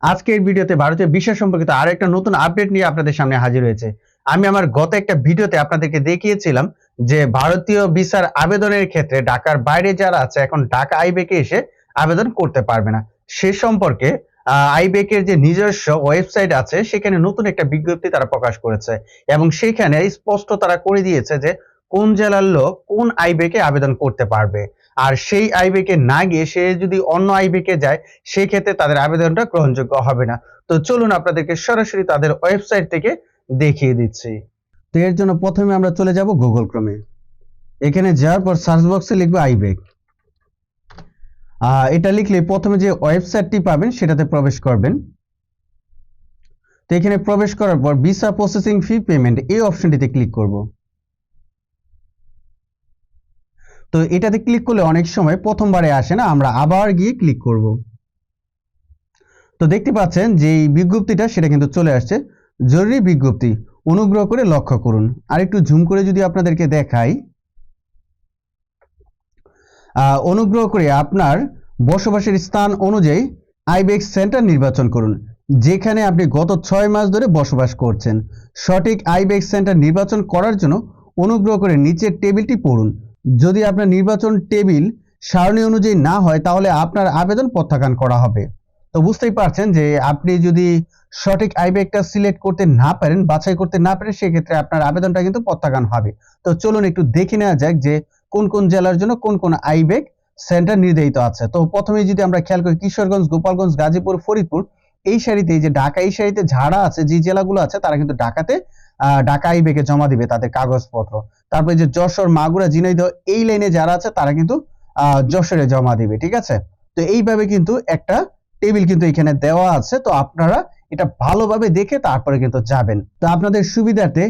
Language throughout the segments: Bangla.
আজকের ভিডিওতে ভারতীয় ভিসা সম্পর্কিত আরো একটা নতুন আপডেট নিয়ে আপনাদের সামনে হাজির হয়েছে। আমি আমার গত একটা ভিডিওতে আপনাদেরকে দেখিয়েছিলাম যে ভারতীয় ভিসার আবেদনের ক্ষেত্রে ঢাকার বাইরে যারা আছে এখন ঢাকা আইবেকে এসে আবেদন করতে পারবে না। সে সম্পর্কে আইবেকের যে নিজস্ব ওয়েবসাইট আছে সেখানে নতুন একটা বিজ্ঞপ্তি তারা প্রকাশ করেছে এবং সেখানে স্পষ্ট তারা করে দিয়েছে যে কোন জেলার লোক কোন আইবেকে আবেদন করতে পারবে। আর সেই আইবেকে না গিয়ে সে যদি অন্য আইবেকে যায় সেই ক্ষেত্রে তাদের আবেদনটা গ্রহণযোগ্য হবে না। তো চলুন আপনাদেরকে সরাসরি তাদের ওয়েবসাইট থেকে দেখিয়ে দিচ্ছি। তো এর জন্য প্রথমে আমরা চলে যাব গুগল ক্রোমে। এখানে যাওয়ার পর সার্চ বক্সে লিখবো আইবেক। এটা লিখলে প্রথমে যে ওয়েবসাইটটি পাবেন সেটাতে প্রবেশ করবেন। তো এখানে প্রবেশ করার পর ভিসা প্রসেসিং ফি পেমেন্ট এই অপশনটিতে ক্লিক করব। তো এটাতে ক্লিক করলে অনেক সময় প্রথমবারে আসে না, আমরা আবার গিয়ে ক্লিক করব। তো দেখতে পাচ্ছেন যে এই বিজ্ঞপ্তিটা সেটা কিন্তু চলে আসছে, জরুরি বিজ্ঞপ্তি, অনুগ্রহ করে লক্ষ্য করুন। আর একটু জুম করে যদি আপনাদেরকে দেখাই, অনুগ্রহ করে আপনার বসবাসের স্থান অনুযায়ী আইবেক্স সেন্টার নির্বাচন করুন যেখানে আপনি গত 6 মাস ধরে বসবাস করছেন। সঠিক আইবেক্স সেন্টার নির্বাচন করার জন্য অনুগ্রহ করে নিচের টেবিলটি পড়ুন। যদি আপনার নির্বাচন টেবিল সারণী অনুযায়ী না হয় তাহলে আপনার আবেদন প্রত্যাখ্যান করা হবে। তো বুঝতেই পারছেন যে আপনি যদি সঠিক আইবেকটা সিলেক্ট করতে না পারেন, বাছাই করতে না পারেন, সেক্ষেত্রে আপনার আবেদনটা কিন্তু প্রত্যাখ্যান হবে। তো চলুন একটু দেখে নেওয়া যাক যে কোন কোন জেলার জন্য কোন কোন আইবেক সেন্টার নির্ধারিত আছে। তো প্রথমে যদি আমরা খেয়াল করি কিশোরগঞ্জ, গোপালগঞ্জ, গাজীপুর, ফরিদপুর, এই সারিতে যে ঢাকা এই সারিতে যারা আছে, যে জেলাগুলো আছে তারা কিন্তু ঢাকাতে ঢাকা আইবেকে জমা দিবে তাদের কাগজপত্র। তারপরে যে যশোর, মাগুরা, ঝিনাইদহ এই লাইনে যারা আছে তারা কিন্তু যশোরে জমা দিবে। ঠিক আছে, তো এইভাবে কিন্তু একটা টেবিল কিন্তু এখানে দেওয়া আছে। তো আপনারা এটা ভালোভাবে দেখে তারপরে কিন্তু যাবেন। তো আপনাদের সুবিধার্থে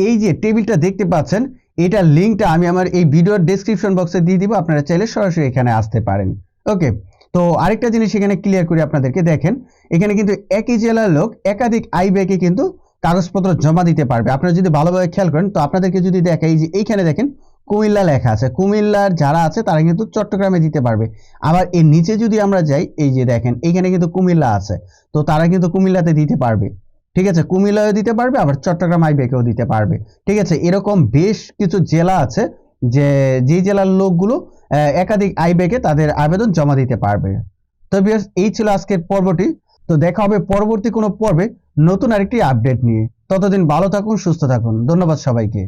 এই যে টেবিলটা দেখতে পাচ্ছেন এটার লিঙ্কটা আমি আমার এই ভিডিওর ডেসক্রিপশন বক্সে দিয়ে দিব, আপনারা চাইলে সরাসরি এখানে আসতে পারেন। ওকে, তো আরেকটা জিনিস এখানে ক্লিয়ার করে আপনাদেরকে দেখেন, এখানে কিন্তু একই জেলার লোক একাধিক আইবেকে কিন্তু কাগজপত্র জমা দিতে পারবে। আপনারা যদি ভালোভাবে খেয়াল করেন তো আপনাদেরকে যদি দেখাই যে এইখানে দেখেন কুমিল্লা লেখা আছে, কুমিল্লার যারা আছে তারা কিন্তু চট্টগ্রামে দিতে পারবে। আবার এর নিচে যদি আমরা যাই, এই যে দেখেন এইখানে কিন্তু কুমিল্লা আছে, তো তারা কিন্তু কুমিল্লাতে দিতে পারবে। ঠিক আছে, কুমিল্লায়ও দিতে পারবে, আবার চট্টগ্রাম আইবেকেও দিতে পারবে। ঠিক আছে, এরকম বেশ কিছু জেলা আছে যে জেলার লোকগুলো একাধিক আইবেকে তাদের আবেদন জমা দিতে পারবে। তো ভিউয়ার্স, এই ছিল আজকের পর্বটি। তো দেখা হবে পরবর্তী কোনো পর্বে নতুন আরেকটি আপডেট নিয়ে। ততদিন ভালো থাকুন, সুস্থ থাকুন। ধন্যবাদ সবাইকে।